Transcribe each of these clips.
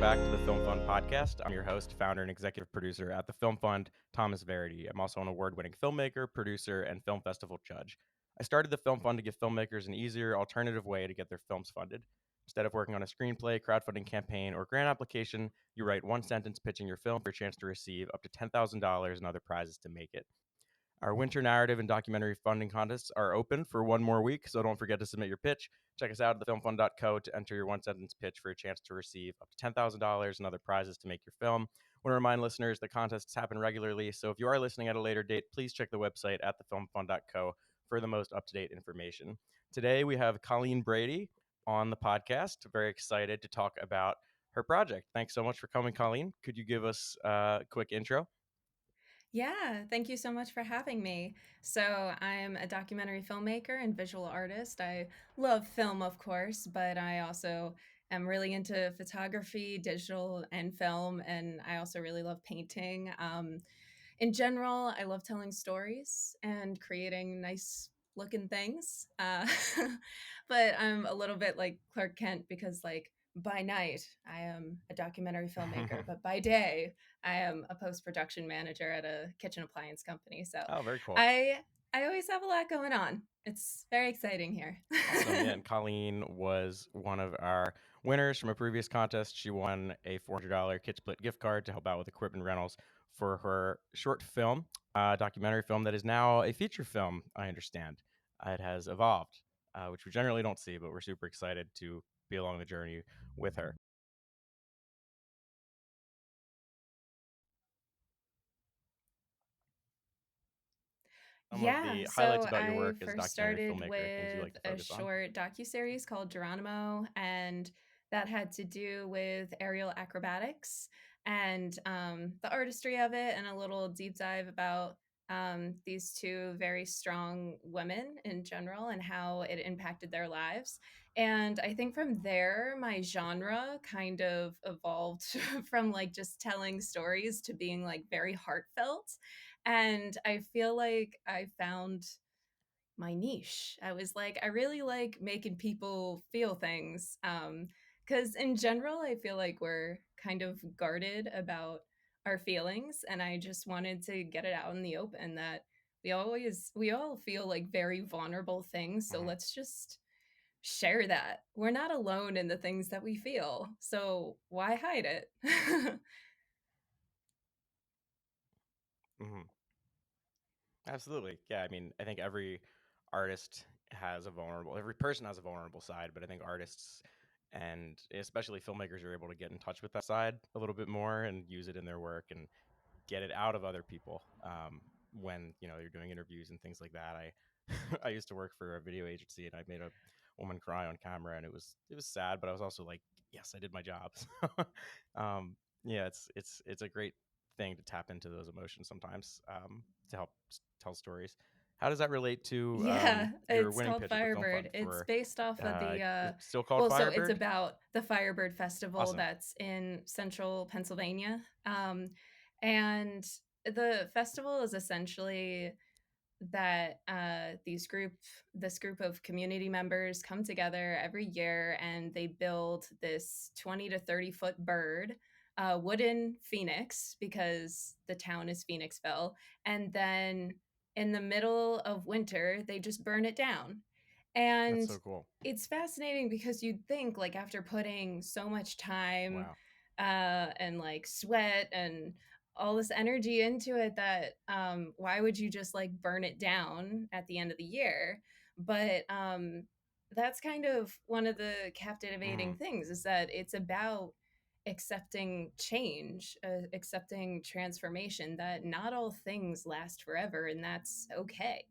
back to the Film Fund podcast. I'm your host, founder, and executive producer at the Film Fund, Thomas Verity. I'm also an award-winning filmmaker, producer, and film festival judge. I started the Film Fund to give filmmakers an easier, alternative way to get their films funded. Instead of working on a screenplay, crowdfunding campaign, or grant application, you write one sentence pitching your film for a chance to receive up to $10,000 and other prizes to make it. Our winter narrative and documentary funding contests are open for one more week, so don't forget to submit your pitch. Check us out at thefilmfund.co to enter your one-sentence pitch for a chance to receive up to $10,000 and other prizes to make your film. I want to remind listeners the contests happen regularly, so if you are listening at a later date, please check the website at thefilmfund.co for the most up-to-date information. Today, we have Colleen Brady on the podcast. Very excited to talk about her project. Thanks so much for coming, Colleen. Could you give us a quick intro? Yeah, thank you so much for having me. So, I'm a documentary filmmaker and visual artist. I love film, of course, but I also am really into photography, digital, and film. And I also really love painting. In general, I love telling stories and creating nice looking things. But I'm a little bit like Clark Kent because, like, by night, I am a documentary filmmaker, but by day, I am a post-production manager at a kitchen appliance company. So Oh, very cool. I I always have a lot going on. It's very exciting here. Awesome. Yeah, and Colleen was one of our winners from a previous contest. She won a $400 Kit Split gift card to help out with equipment rentals for her short film, documentary film that is now a feature film, I understand. It has evolved, which we generally don't see, but we're super excited to be along the journey with her. Some of Yeah, the highlights so about your I work as a first documentary started filmmaker, things you like with to a focus on. short docuseries called Geronimo, and that had to do with aerial acrobatics and the artistry of it, and a little deep dive about these two very strong women in general and how it impacted their lives. And I think from there, my genre kind of evolved from like just telling stories to being like very heartfelt. And I feel like I found my niche. I was like, I really like making people feel things. Because in general, I feel like we're kind of guarded about our feelings. And I just wanted to get it out in the open that we all feel like very vulnerable things. So Hmm. let's just share that. We're not alone in the things that we feel. So why hide it? Hmm. Absolutely. Yeah. I mean, I think every artist has a vulnerable, every person has a vulnerable side, but I think artists and especially filmmakers are able to get in touch with that side a little bit more and use it in their work and get it out of other people. When, you're doing interviews and things like that. I used to work for a video agency and I made a woman cry on camera and it was sad, but I was also like, yes, I did my job. um, yeah, it's a great thing to tap into those emotions sometimes, to help tell stories. How does that relate to Yeah, your it's winning called pitch at the Film Firebird. Fund It's for, based off of the is it still called well, so it's Firebird? about the Firebird Festival Awesome. that's in central Pennsylvania. And the festival is essentially that this group of community members come together every year and they build this 20 to 30-foot bird, wooden phoenix, because the town is Phoenixville, and then in the middle of winter they just burn it down. That's And so cool. it's fascinating because you'd think, like, after putting so much time Wow. and like sweat and all this energy into it, that why would you just like burn it down at the end of the year? But that's kind of one of the Hmm. captivating things, is that it's about accepting change, accepting transformation, that not all things last forever, and that's okay.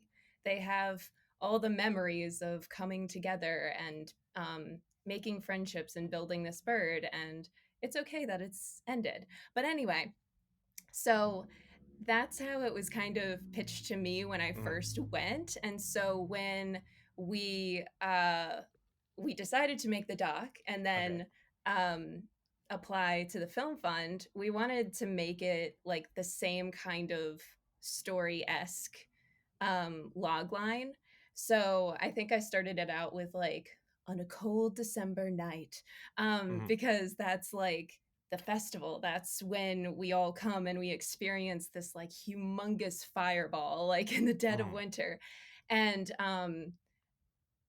They have all the memories of coming together and making friendships and building this bird, and it's okay that it's ended. But anyway, so that's how it was kind of pitched to me when I Hmm. first went. And so when we we decided to make the doc and Okay. then um, apply to the film fund, we wanted to make it like the same kind of story esque log line. So I think I started it out with like on a cold December night, Hmm. because that's like the festival, that's when we all come and we experience this like humongous fireball, like in the dead of Mhm. winter.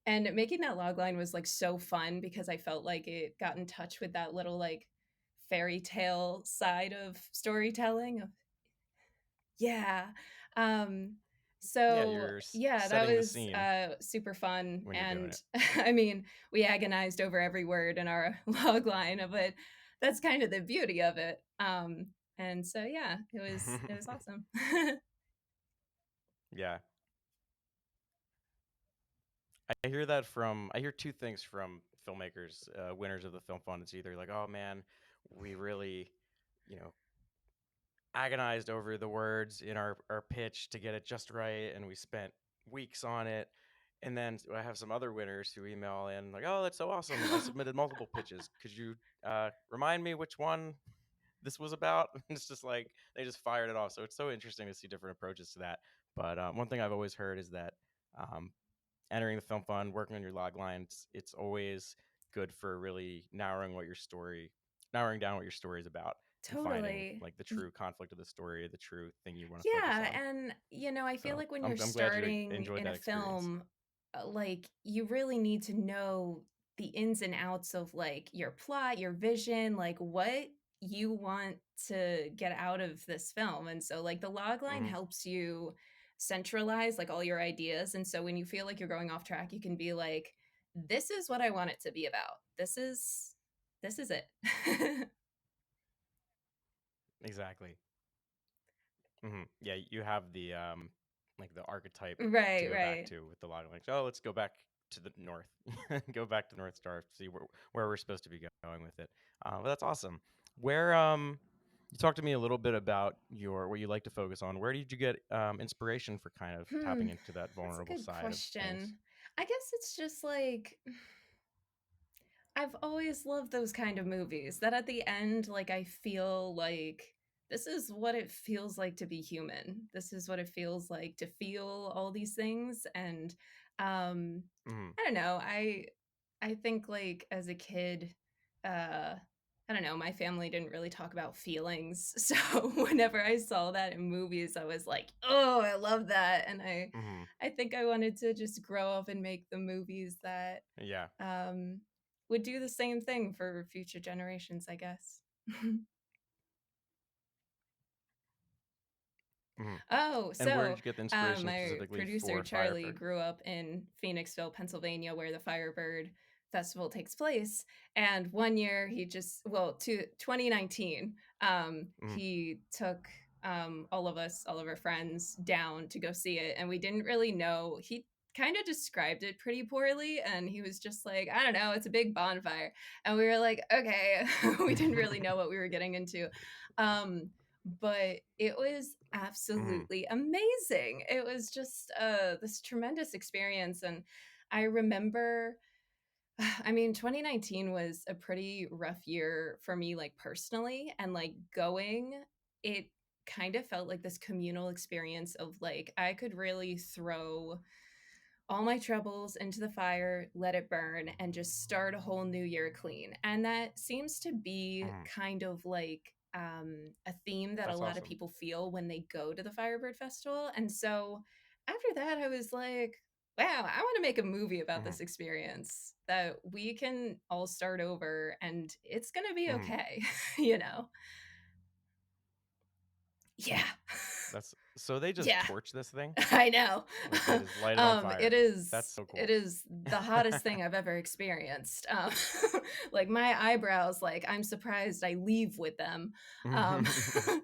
And making that log line was like so fun because I felt like it got in touch with that little like fairy tale side of storytelling. Yeah. Um, Yeah, so you're yeah, that setting the was scene super fun. when you're doing And it. I mean, we agonized over every word in our log line of it. That's kind of the beauty of it. And so yeah, it was awesome. Yeah. I hear two things from filmmakers, winners of the film fund. It's either like, oh man, we really, you know, agonized over the words in our pitch to get it just right, and we spent weeks on it. And then I have some other winners who email in like, oh, that's so awesome. I submitted multiple pitches. Could you remind me which one this was about? And it's just like they just fired it off. So it's so interesting to see different approaches to that. But one thing I've always heard is that um, entering the film fund, working on your log lines, it's always good for really narrowing down what your story is about and finding Totally. like the true conflict of the story, the true thing you want to focus Yeah, on. and I feel So like when you're I'm glad you starting enjoyed in a that experience. film, like you really need to know the ins and outs of like your plot, your vision, like what you want to get out of this film. And so like the log line Hmm. helps you centralize like all your ideas. And so when you feel like you're going off track, you can be like, this is what I want it to be about. This is it. Exactly. Yeah, you have the like the archetype to Right, go back right. to with the log lines. Oh, let's go back to the north, go back to North Star, see where we're supposed to be going with it. But that's awesome. Where you talked to me a little bit about your what you like to focus on. Where did you get inspiration for kind of Hmm, tapping into that that's a vulnerable good side of things? question. I guess it's just like I've always loved those kind of movies that at the end, like, I feel like this is what it feels like to be human. This is what it feels like to feel all these things. And um, Hmm. I don't know. I think like as a kid, uh, I don't know, my family didn't really talk about feelings. So whenever I saw that in movies, I was like, oh, I love that. And Hmm. I think I wanted to just grow up and make the movies that Yeah. um, would do the same thing for future generations, I guess. Hmm. Oh, And where did so you get the inspiration my specifically producer for Charlie Firebird? grew up in Phoenixville, Pennsylvania, where the Firebird Festival takes place. And one year he just, well, to 2019, Hmm. he took all of us, all of our friends down to go see it. And we didn't really know. He kind of described it pretty poorly. And he was just like, I don't know, it's a big bonfire. And we were like, okay, we didn't really know what we were getting into. Um, but it was Hmm. absolutely amazing. It was just this tremendous experience. And I remember, I mean, 2019 was a pretty rough year for me, like personally, and like going, it kind of felt like this communal experience of like, I could really throw all my troubles into the fire, let it burn, and just start a whole new year clean. And that seems to be Hmm. kind of like a theme that a That's lot of awesome. people feel when they go to the Firebird Festival. And so after that, I was like, wow, I want to make a movie about Hmm. this experience that we can all start over and it's going to be Hmm. okay, you know? Yeah. That's so they just Yeah. torch this thing, I know. like they just light it on It fire. That's is so it cool. is the hottest thing I've ever experienced. Like my eyebrows, like I'm surprised I leave with them. Um,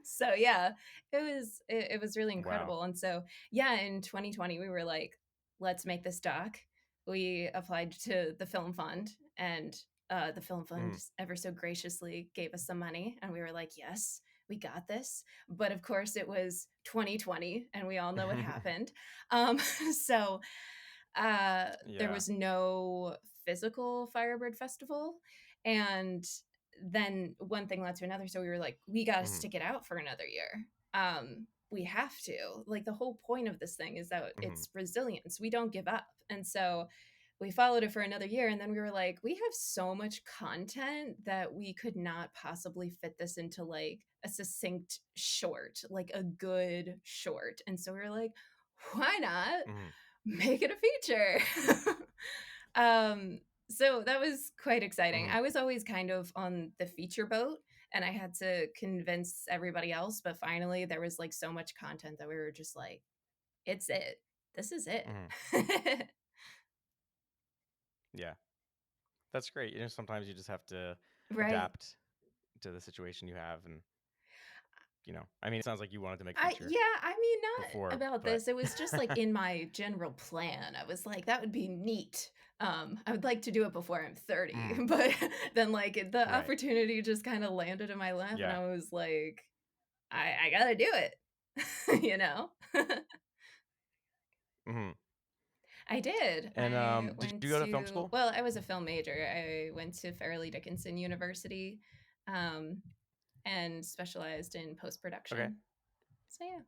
so yeah, it was really Wow. incredible. And so yeah, in 2020 we were like, let's make this doc. We applied to the film fund, and the film fund Mhm. ever so graciously gave us some money, and we were like, yes, we got this. But of course, it was 2020, and we all know what happened. Um, so there Yeah. was no physical Firebird Festival. And then one thing led to another. So we were like, we got to Mhm. stick it out for another year. We have to. Like, the whole point of this thing is that Mhm. it's resilience. We don't give up. And so we followed it for another year, and then we were like, we have so much content that we could not possibly fit this into like a succinct short, like a good short. And so we were like, why not Mhm. make it a feature? um so that was quite exciting. Mhm. I was always kind of on the feature boat, and I had to convince everybody else, but finally there was like so much content that we were just like, it's it. This is it. Mhm. Yeah. That's great. Sometimes you just have to Right. adapt to the situation you have, and I mean, it sounds like you wanted to make I feature Yeah, I mean, not before, about but this. It was just like in my general plan. I was like, that would be neat. I would like to do it before I'm 30, Mhm. but then like the Right. opportunity just kind of landed in my lap, and Yeah. I was like, I gotta do it. you know? Mhm. I did. And I did went you go to film to, school? well, I was a film major. I went to Fairleigh Dickinson University, um, and specialized in post Okay. production. So yeah,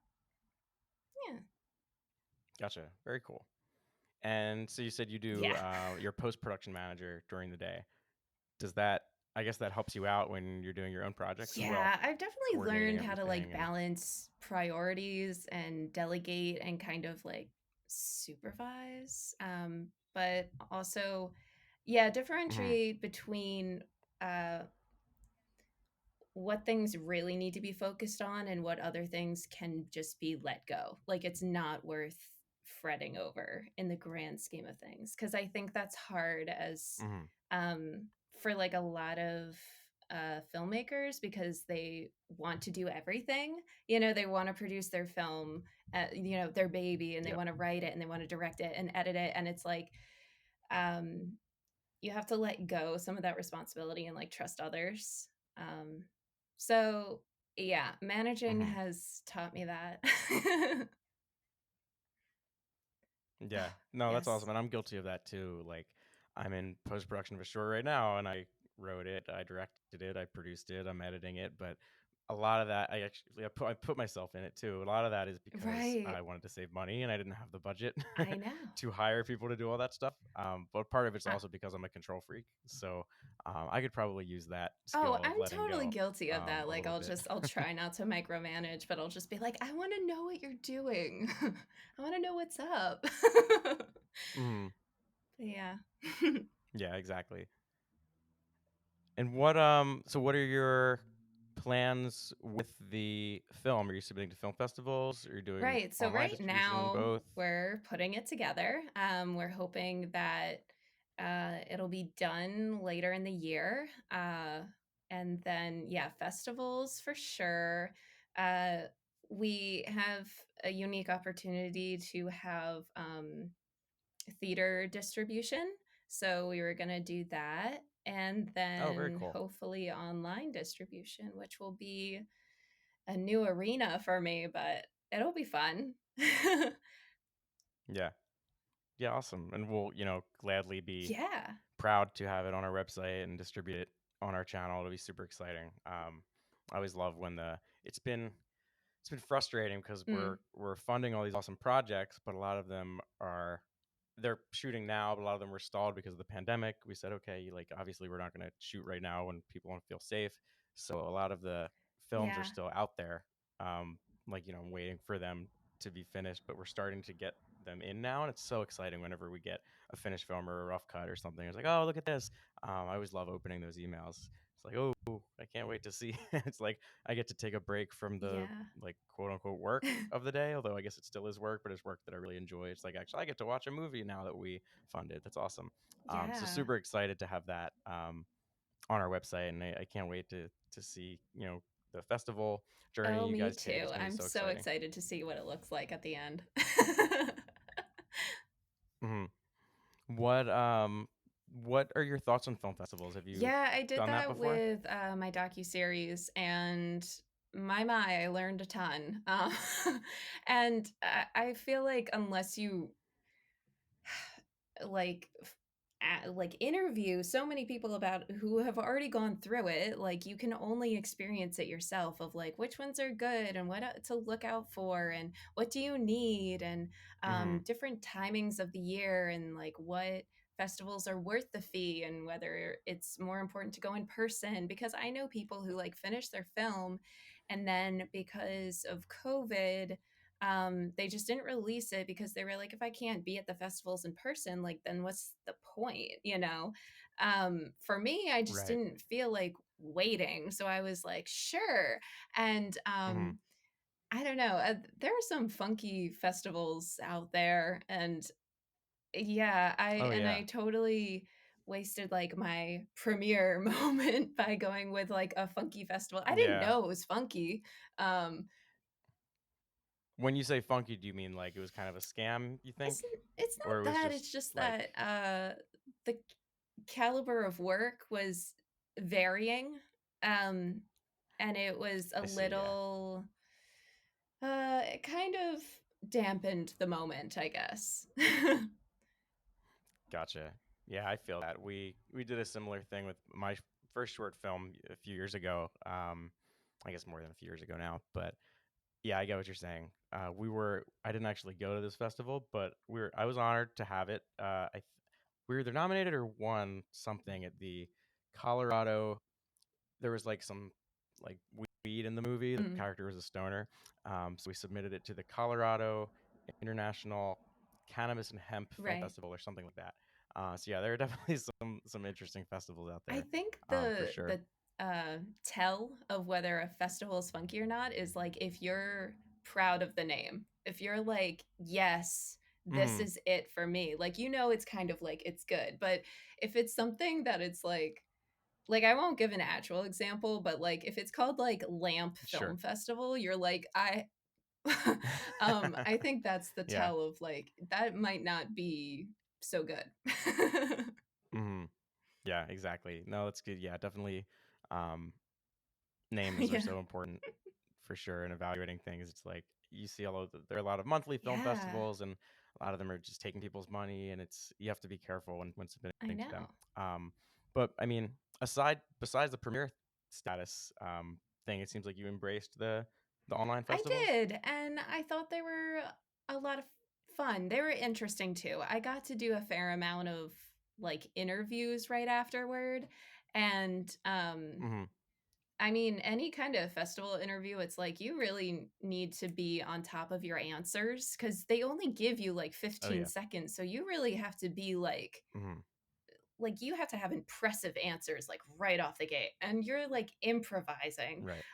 yeah, Gotcha. Very cool. And so you said you do yeah. your post-production manager during the day. Does that, I guess that helps you out when you're doing your own projects as well, Yeah, I've definitely coordinating learned how to like everything and balance priorities and delegate and kind of like supervise. But also, yeah, Mhm. differentiate between uh, what things really need to be focused on and what other things can just be let go. Like it's not worth fretting over in the grand scheme of things. Cause I think that's hard as Mhm. um for like a lot of filmmakers, because they want to do everything. They want to produce their film, their baby, and they Yep. want to write it and they want to direct it and edit it. And it's like, um, you have to let go some of that responsibility and like trust others. Um, so yeah, managing Mhm. has taught me that. Yeah. No, that's Yes. awesome. And I'm guilty of that too. Like I'm in post-production of a short right now and I wrote it, I directed it, I produced it, I'm editing it, but a lot of that I put myself in it too. A lot of that is because Right. I wanted to save money and I didn't have the budget I know. to hire people to do all that stuff. But part of it's Uh, also because I'm a control freak. So I could probably use that oh, skill of I'm letting totally go guilty of that. a Like little bit. I'll try not to micromanage, but I'll just be like, I want to know what you're doing. I want to know what's up. Mhm. Yeah. Yeah, exactly. And so what are your plans with the film? Are you submitting to film festivals? Are you doing Right. So online right distribution, now both? we're putting it together. We're hoping that it'll be done later in the year. And then, yeah, festivals for sure. Uh, we have a unique opportunity to have theater distribution. So we were going to do that. And Oh, very then cool. hopefully online distribution, which will be a new arena for me, but it'll be fun. Yeah. Yeah, awesome. And we'll, gladly be Yeah. proud to have it on our website and distribute it on our channel. It'll be super exciting. I always love when it's been frustrating because Mm. we're funding all these awesome projects, but a lot of them they're shooting now, but a lot of them were stalled because of the pandemic. We said, okay, like obviously we're not going to shoot right now when people want to feel safe. So a lot of the films are Yeah. still out there. Like, I'm waiting for them to be finished, but we're starting to get them in now. And it's so exciting whenever we get a finished film or a rough cut or something. It's like, oh, look at this. I always love opening those emails. It's like, oh, I can't wait to see. It's like I get to take a break from the Yeah. like quote unquote work of the day, although I guess it still is work, but it's work that I really enjoy. It's like actually I get to watch a movie now that we funded. That's awesome. So Yeah. super excited to have that on our website, and I can't wait to see the festival journey Oh, you me guys take. too. It's gonna be I'm so so exciting. excited to see what it looks like at the end. Hmm. What are your thoughts on film festivals? Have you Yeah, I did done that that before? with my docu-series, and my, I learned a ton. And I feel like unless you like like interview so many people about who have already gone through it, like you can only experience it yourself, of like which ones are good and what to look out for and what do you need, and Hmm. different timings of the year, and like what festivals are worth the fee and whether it's more important to go in person, because I know people who like finish their film and then because of COVID, they just didn't release it because they were like, if I can't be at the festivals in person, like then what's the point, you know? For me, I just Right. didn't feel like waiting, so I was like, sure. And Mm-hmm. I don't know. There are some funky festivals out there, and yeah, Oh I yeah. totally wasted like my premiere moment by going with like a funky festival. I didn't Yeah. know it was funky. Um, When you say funky, do you mean like it was kind of a scam, you think? it's it's Or it not was that. just It's just like, that the caliber of work was varying, um, and it was a I see, yeah. little it kind of dampened the moment, I guess. Gotcha. Yeah, I feel that. We did a similar thing with my first short film a few years ago. I guess more than a few years ago now, but yeah, I get what you're saying. I didn't actually go to this festival, but I was honored to have it. We were either nominated or won something at the Colorado. There was like some like weed in the movie. The Mm, character was a stoner. So we submitted it to the Colorado International Cannabis and Hemp Film right. Festival or something like that. So yeah, there are definitely some interesting festivals out I there, think for sure. the tell of whether a festival is funky or not is like if you're proud of the name. If you're like, yes, this Hmm. is it for me. Like you know it's kind of like it's good. But if it's something that it's like I won't give an actual example, but like if it's called like Lamp Film Sure. Festival, you're like I think that's the Yeah. tell of like that might not be so good. Hmm. Yeah. Exactly. No, that's good. Yeah, definitely. Um, names are Yeah. so important for sure in evaluating things. It's like you see there are a lot of monthly film Yeah, festivals, and a lot of them are just taking people's money, and you have to be careful when I submitting to them. know. But I mean, besides the premiere status thing, it seems like you embraced the online I festivals. did, and I thought they were a lot of fun. They were interesting too. I got to do a fair amount of like interviews right afterward, and Hmm. I mean, any kind of festival interview, it's like you really need to be on top of your answers because they only give you like Oh 15 yeah. seconds. So you really have to be Hmm. like you have to have impressive answers like right off the gate and you're like improvising. Right.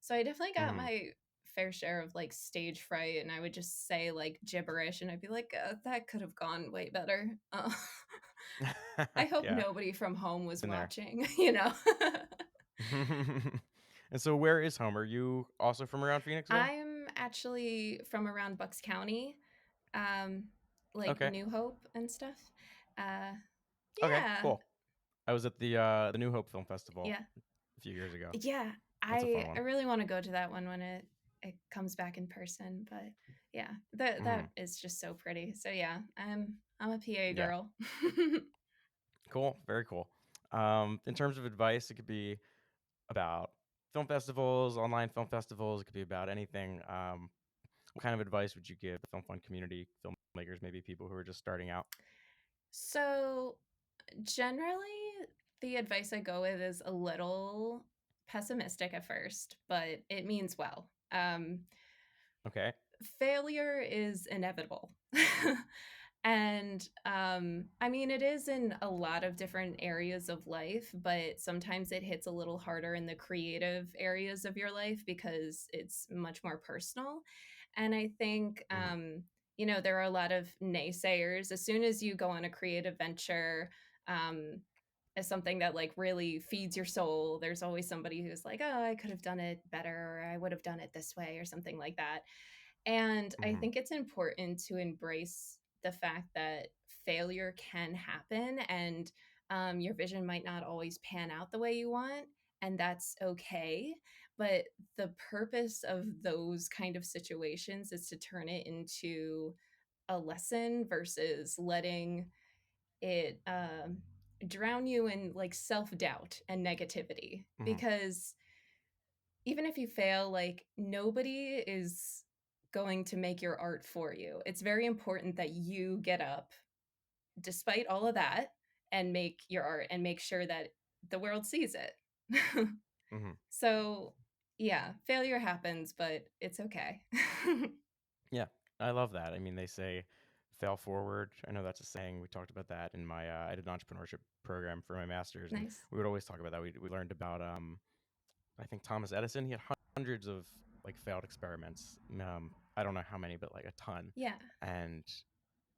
So I definitely got Hmm. my fair share of like stage fright and I would just say like gibberish and I'd be like that could have gone way better. I hope Yeah. nobody from home was Been there. watching, you know. And so, where is home? Are you also from around Phoenixville? I'm actually from around Bucks County, um, like Okay. New Hope and stuff. Uh, Okay. yeah, Cool. I was at the New Hope Film Festival yeah. a few years ago. Yeah, That's a fun I one. really wanna go to that one when it comes back in person, but yeah, Hmm. that is just so pretty. So yeah, I'm a PA Yeah. girl. Cool. Very cool. In terms of advice, it could be about film festivals, online film festivals. It could be about anything. What kind of advice would you give the film fund community, filmmakers, maybe people who are just starting out? So, generally, the advice I go with is a little pessimistic at first, but it means well. Okay. Failure is inevitable. And I mean, it is in a lot of different areas of life, but sometimes it hits a little harder in the creative areas of your life because it's much more personal. And I think, Hmm. you know, there are a lot of naysayers. As soon as you go on a creative venture, um, as something that like really feeds your soul, there's always somebody who's like, oh, I could have done it better, or I would have done it this way, or something like that. And I Hmm. think it's important to embrace the fact that failure can happen and your vision might not always pan out the way you want. And that's okay. But the purpose of those kind of situations is to turn it into a lesson versus letting it drown you in like self doubt and negativity. Hmm. Because even if you fail, like nobody is going to make your art for you. It's very important that you get up despite all of that, and make your art and make sure that the world sees it. Hmm. So, yeah, failure happens, but it's okay. Yeah, I love that. I mean, they say fail forward. I know that's a saying. We talked about that in my I did an entrepreneurship program for my master's, and Nice. we would always talk about that. We learned about I think Thomas Edison. He had hundreds of like failed experiments. I don't know how many, but like a ton. Yeah. And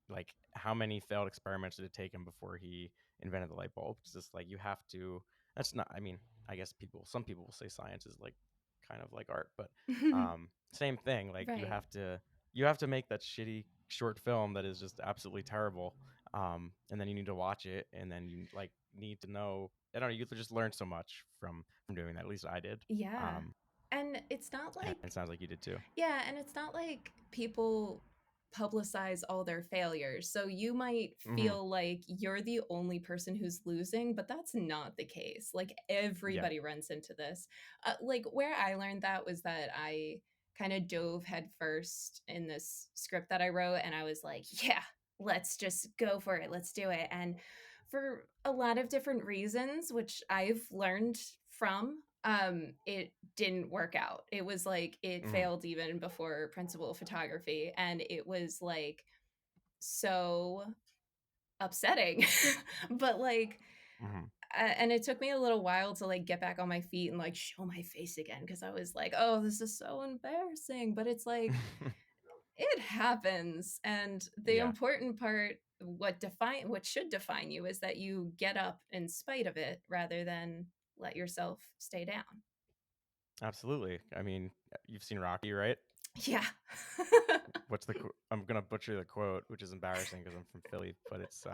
like how many failed experiments did it take him before he invented the light bulb? It's just like you have to. That's not. I mean, I guess some people will say science is like kind of like art, but same thing. Like Right. you have to make that shitty short film that is just absolutely terrible, and then you need to watch it, and then you like need to know. I don't know. You just learn so much from doing that. At least I did. Yeah. Um, And it's not and it like, sounds like you did too. yeah, and it's not like people publicize all their failures. So you might Hmm. feel like you're the only person who's losing, but that's not the case. Like Yeah. everybody runs into this. Like where I learned that was that I kind of dove headfirst in this script that I wrote, and I was like, yeah, let's just go for it. Let's do it. And for a lot of different reasons, which I've learned from, it didn't work out. It was like it Hmm. failed even before principal photography, and it was like so upsetting. But like Hmm. and it took me a little while to like get back on my feet and like show my face again, because I was like, oh, this is so embarrassing. But it's like it happens, and the Yeah. important part, what should define you, is that you get up in spite of it rather than let yourself stay down. Absolutely. I mean, you've seen Rocky, right? Yeah. What's the I'm gonna butcher the quote, which is embarrassing because I'm from Philly, but it's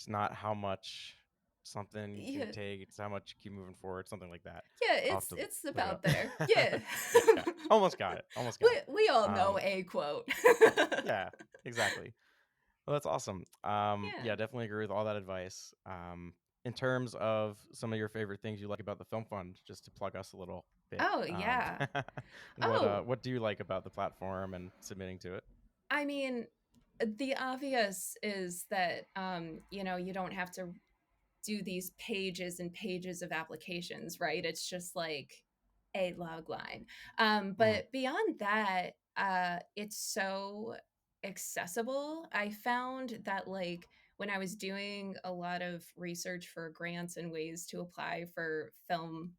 not how much something can Yeah. take, it's how much you keep moving forward, something like that. Yeah, I'll have to it's look it about up. there. Yeah. Yeah, almost got it. Almost got it. We all know Um, a quote. yeah, exactly. Well, that's awesome. Yeah. Yeah, definitely agree with all that advice. In terms of some of your favorite things you like about the Film Fund, just to plug us a little bit, Oh, yeah. Oh, what do you like about the platform and submitting to it? I mean, the obvious is that you don't have to do these pages and pages of applications, right? It's just like a log line. Hmm. But beyond that, it's so accessible. I found that like when I was doing a lot of research for grants and ways to apply for film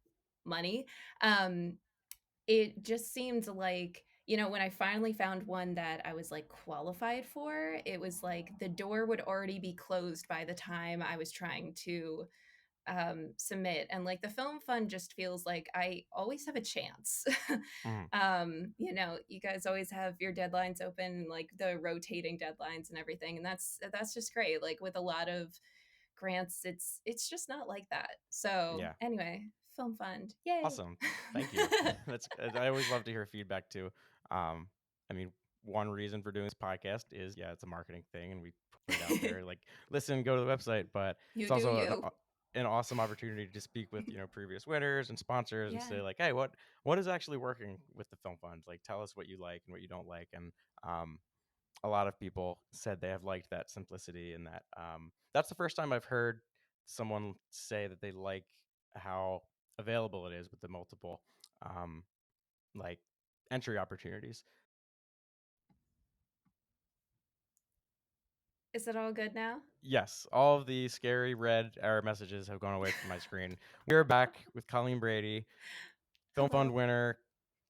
money, um, it just seemed like, when I finally found one that I was like qualified for, it was like the door would already be closed by the time I was trying to submit. And like the film fund just feels like I always have a chance. Hmm. You guys always have your deadlines open, like the rotating deadlines and everything. And that's just great. Like with a lot of grants, it's just not like that. So Yeah. anyway, film fund. Yay. Awesome. Thank you. That's I always love to hear feedback too. Um, I mean, one reason for doing this podcast is yeah, it's a marketing thing, and we put it out there. Like, listen, go to the website, but You it's do also you. an awesome opportunity to speak with previous winners and sponsors and Yeah. say like, hey, what is actually working with the film fund? Like, tell us what you like and what you don't like, and um, a lot of people said they have liked that simplicity and that that's the first time I've heard someone say that they like how available it is with the multiple um, like entry opportunities. Is it all good now? Yes, all of the scary red error messages have gone away from my screen. We are back with Colleen Brady, Film Fund Hello. winner,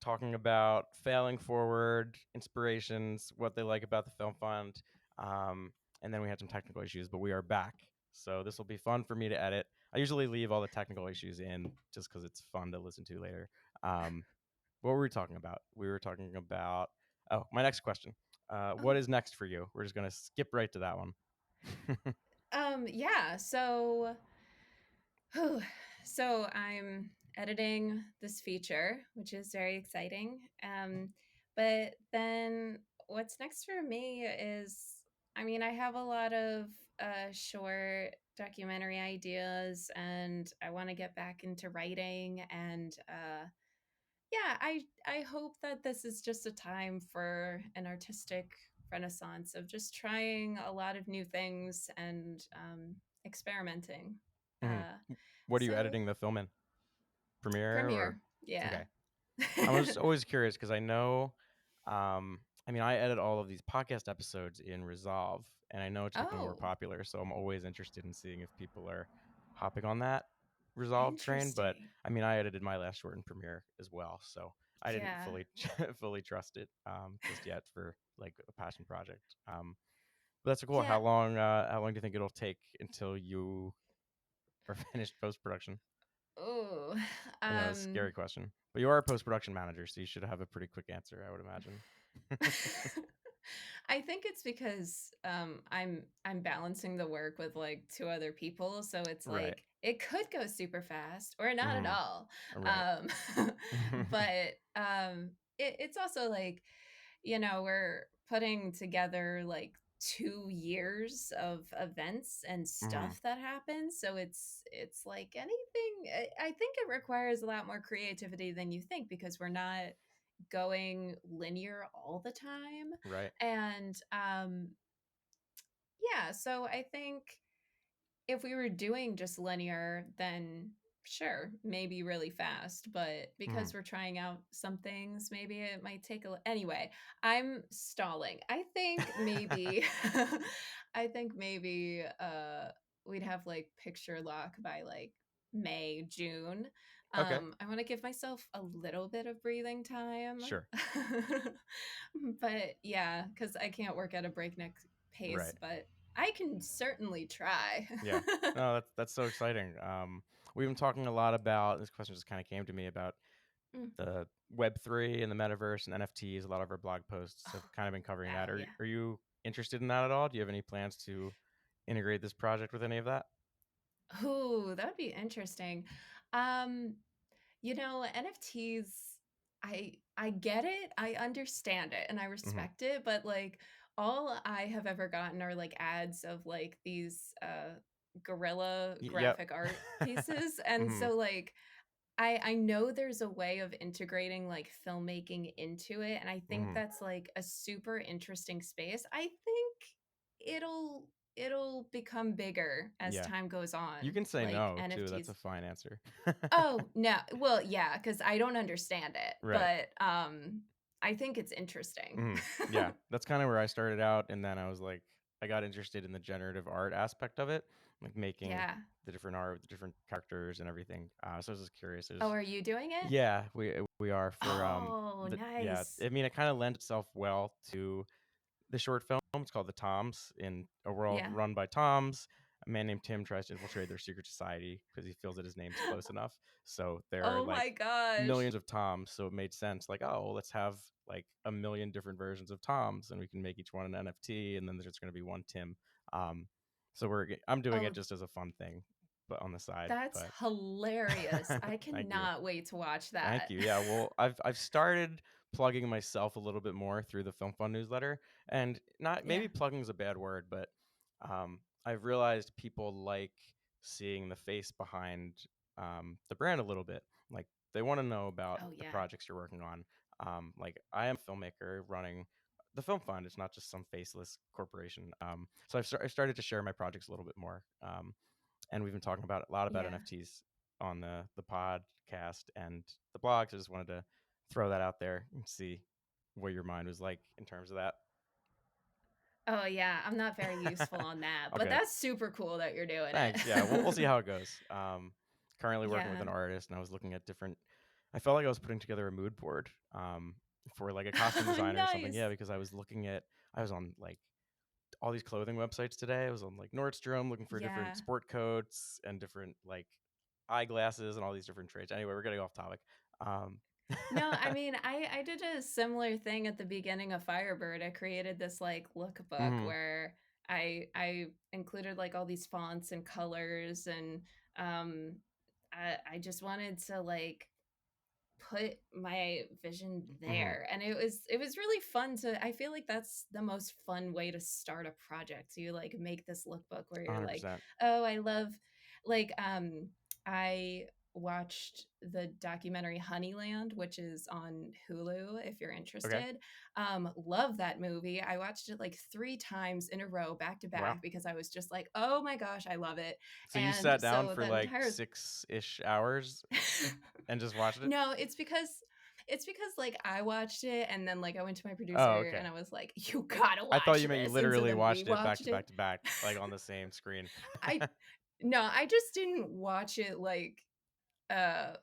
talking about failing forward, inspirations, what they like about the Film Fund. And then we had some technical issues, but we are back. So this will be fun for me to edit. I usually leave all the technical issues in just because it's fun to listen to later. Um, what were we talking about? We were talking about, oh, my next question. What Oh. is next for you? We're just going to skip right to that one. Yeah, whew, so I'm editing this feature, which is very exciting. But then what's next for me is, I mean, I have a lot of short documentary ideas, and I want to get back into writing. And yeah, I hope that this is just a time for an artistic renaissance of just trying a lot of new things and experimenting. Mhm. Uh, What are you so editing the film in? Premiere or Premiere, yeah. okay. I was always curious because I know, I mean, I edit all of these podcast episodes in Resolve, and I know it's becoming more Oh, popular. So I'm always interested in seeing if people are hopping on that Resolve train. But interesting. I mean, I edited my last short in Premiere as well, so I didn't Yeah. fully fully trust it just yet for like a passion project. But that's cool. Yeah. How long do you think it'll take until you are finished post production? Oh, I know it's a scary question, but you are a post production manager, so you should have a pretty quick answer, I would imagine. I think it's because I'm balancing the work with like two other people, so it's Right. like it could go super fast or not at Mhm. all. Right. Um, but it's also like, we're putting together like 2 years of events and Mhm. stuff that happens, so it's like anything. I think it requires a lot more creativity than you think because we're not going linear all the time. Right. And yeah, so I think if we were doing just linear, then sure, maybe really fast. But Mhm. because we're trying out some things, maybe it might take anyway. I'm stalling. I think maybe, I think maybe we'd have like picture lock by like May, June. Okay. I want to give myself a little bit of breathing time. Sure. But yeah, because I can't work at a breakneck pace, Right. but I can certainly try. Yeah. No, that's so exciting. We've been talking a lot about this question just kind of came to me about Mm. the Web3 and the metaverse and NFTs. A lot of our blog posts have Oh, kind of been covering that. wow, yeah. Are you interested in that at all? Do you have any plans to integrate this project with any of that? Ooh, that would be interesting. Um, NFTs, I get it, I understand it, and I Mhm. respect it, but like all I have ever gotten are like ads of like these gorilla Yep. graphic art pieces. And Mhm. so like I know there's a way of integrating like filmmaking into it, and I think Mhm. that's like a super interesting space. I think it'll become bigger as Yeah. time goes You on, can say like no too. That's NFTs. a fine answer. Oh, no. Well, yeah, because I don't understand it, Right. but I think it's interesting. Mhm. Yeah, that's kind of where I started out, and then I was like, I got interested in the generative art aspect of it, like making Yeah. the different art, the different characters, and everything. So I was just curious. Oh, are you doing it? Yeah, we are for Oh, the yeah. nice. I mean, it kind of lent itself well to the short film. It's called The Toms. In a world Yeah. run by Toms, a man named Tim tries to infiltrate their secret society because he feels that his name's close enough. So there are Oh like my gosh. millions of Toms. So it made sense. Like, oh, well, let's have like a million different versions of Toms, and we can make each one an NFT, and then there's just going to be one Tim. Um, so I'm doing it Oh, just as a fun thing, but on the side. that's But hilarious. I thank you. cannot wait to watch Thank that. you. Yeah, well, I've started plugging myself a little bit more through the Film Fund newsletter, and not Yeah. maybe plugging is a bad word, but I've realized people like seeing the face behind the brand a little bit. Like they want to know about Oh, the yeah. projects you're working on. Like I am a filmmaker running the Film Fund. It's not just some faceless corporation. So I've started to share my projects a little bit more. And we've been talking about a lot about Yeah. NFTs on the podcast and the blog. So I just wanted to throw that out there and see what your mind was like in terms of that. Oh, yeah. I'm not very useful on that, but Okay, that's super cool that you're doing thanks. Yeah, we'll see it. how it goes. Currently working with Yeah. an artist, and I was looking at different. I felt like I was putting together a mood board for like a costume designer or something. Nice. Yeah, because I was looking at. I was on like all these clothing websites today. I was on like Nordstrom looking for different Yeah. sport coats and different like eyeglasses and all these different trades. Anyway, we're getting off topic. Um, No, I mean, I did a similar thing at the beginning of Firebird. I created this like lookbook mhm, where I included like all these fonts and colors, and um I just wanted to like put my vision mhm, there, and it was really fun to. I feel like that's the most fun way to start a project. You like make this lookbook where you're like, 100%. oh, I love, like, I watched the documentary Honeyland, which is on Hulu if you're Okay. interested. Love that movie. I watched it like 3 times in a row, back to Wow. back, because I was just like, oh my gosh, I love it. So you And sat down so for the like entire 6-ish hours and just watched it? no, it's because like I watched it and then like I went to my Oh, producer okay. and I was like, you gotta I thought watch you meant you this. And so literally then we watched it back watched to back it. to back, like on the same screen. I No, I just didn't watch it like uh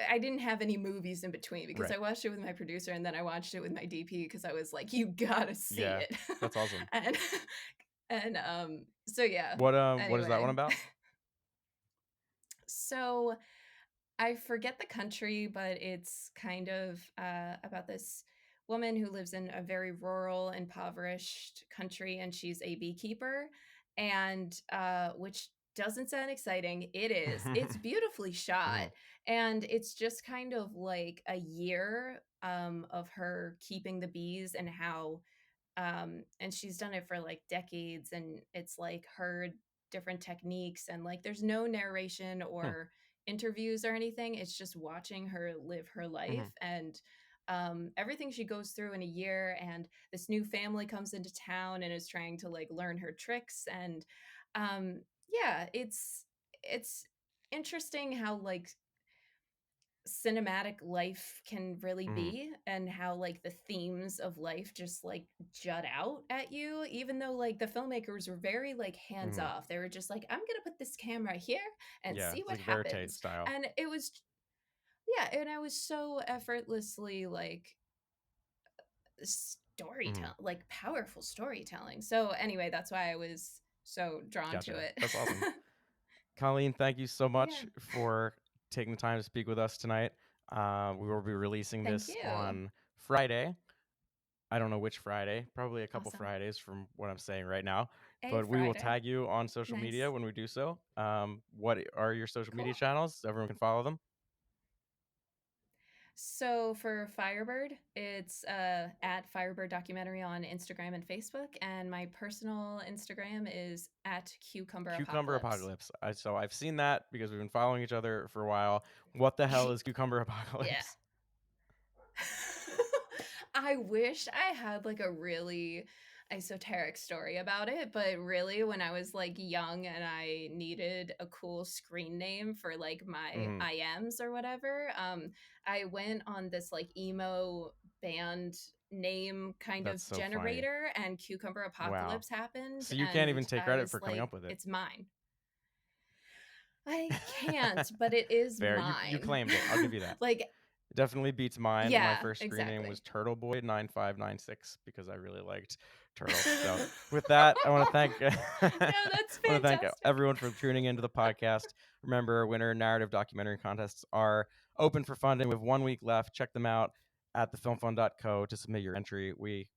I didn't have any movies in between because Right. I watched it with my producer and then I watched it with my DP because I was like, you gotta see Yeah. it. That's awesome. and so yeah. What is that one Anyway. about? So I forget the country, but it's kind of about this woman who lives in a very rural, impoverished country, and she's a beekeeper, and which doesn't sound exciting. It is. It's beautifully shot, Mhm. and it's just kind of like a year of her keeping the bees and how and she's done it for like decades, and it's like her different techniques, and like there's no narration Hmm. or interviews or anything. It's just watching her live her life, Mhm. and everything she goes through in a year, and this new family comes into town and is trying to like learn her tricks. And yeah, it's interesting how like cinematic life can really Mhm. be, and how like the themes of life just like jut out at you, even though like the filmmakers were very like hands Mhm. off. They were just like, I'm gonna put this camera here and Yeah, see it's what like Verite happens. style. And it was, yeah, and I was so effortlessly like Mhm. storytelling, like powerful storytelling. So anyway, that's why I was so drawn to Gotcha. it. That's awesome. Colleen, thank you so Yeah, much for taking the time to speak with us tonight. We will be releasing thank this you. on Friday. I don't know which Friday, probably a couple Awesome. Fridays from what I'm saying right now. A But we will Friday. tag you on social media Nice. when we do so. What are your social media Cool. channels? So everyone can follow them. So for Firebird, it's at Firebird Documentary on Instagram and Facebook, and my personal Instagram is at Cucumber Cucumber Apocalypse. Apocalypse. So I've seen that because we've been following each other for a while. What the hell is Cucumber Yeah. Apocalypse? I wish I had like a really esoteric story about it, but really when I was like young and I needed a cool screen name for like my Hmm. IMs or whatever, I went on this like emo band name kind of That's so funny. generator, and Cucumber Wow. Apocalypse happened, So you can't even and take I credit was for coming like, up with it. it's mine. I can't, but it is Fair. You mine. claimed it. I'll give you that. Like, It definitely beats mine. My yeah, first screen name was exactly. Turtle Boy 9596 because I really liked turtles. So with that, I want to thank I No, that's want to thank fantastic. everyone for tuning into the podcast. Remember, winter narrative documentary contests are open for funding. We have 1 week left. Check them out at thefilmfund.co to submit your entry.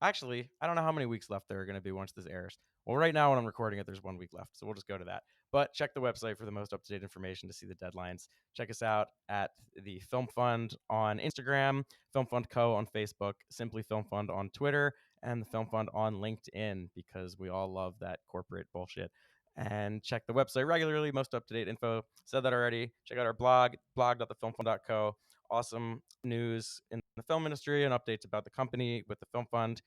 Actually, I don't know how many weeks left there are going to be once this airs. Well, right now when I'm recording it, there's 1 week left, so we'll just go to that. But check the website for the most up-to-date information to see the deadlines. Check us out at the Film Fund on Instagram, Film Fund Co. on Facebook, Simply Film Fund on Twitter, and the Film Fund on LinkedIn because we all love that corporate bullshit. And check the website regularly, most up-to-date info. Said that already. Check out our blog, blog.thefilmfund.co. Awesome news in the film industry and updates about the company with the Film Fund.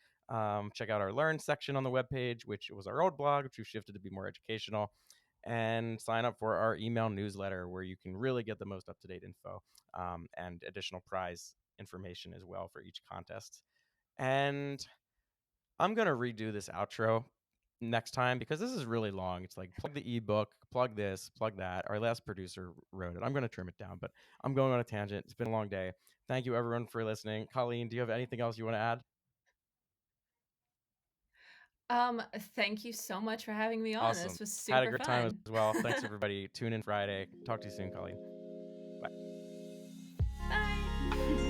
Check out our Learn section on the webpage, which was our old blog, which we've shifted to be more educational. And sign up for our email newsletter where you can really get the most up to date info and additional prize information as well for each contest. And I'm going to redo this outro next time because this is really long. It's like plug the ebook, plug this, plug that. Our last producer wrote it. I'm going to trim it down, but I'm going on a tangent. It's been a long day. Thank you everyone for listening. Colleen, do you have anything else you want to add? Um, Thank you so much for having me on. Awesome. This was Had a super great time as fun. well. Thanks everybody. Tune in Friday. Talk to you soon, Colleen. Bye. Bye.